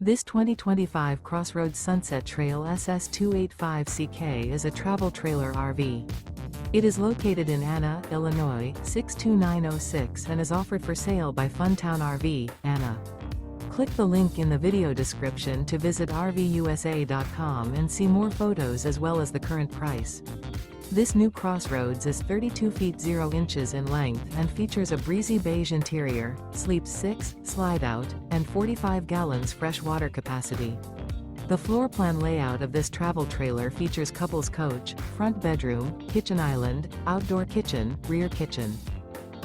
This 2025 CrossRoads Sunset Trail SS285CK is a travel trailer RV. It is located in Anna, Illinois, 62906 and is offered for sale by Funtown RV, Anna. Click the link in the video description to visit RVUSA.com and see more photos as well as the current price. This new CrossRoads is 32 feet 0 inches in length and features a breezy beige interior, sleeps 6, slide-out, and 45 gallons fresh water capacity. The floor plan layout of this travel trailer features couples coach, front bedroom, kitchen island, outdoor kitchen, rear kitchen.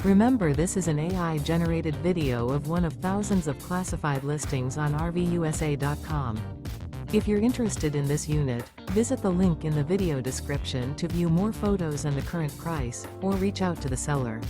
Remember, this is an AI-generated video of one of thousands of classified listings on RVUSA.com. If you're interested in this unit, visit the link in the video description to view more photos and the current price, or reach out to the seller.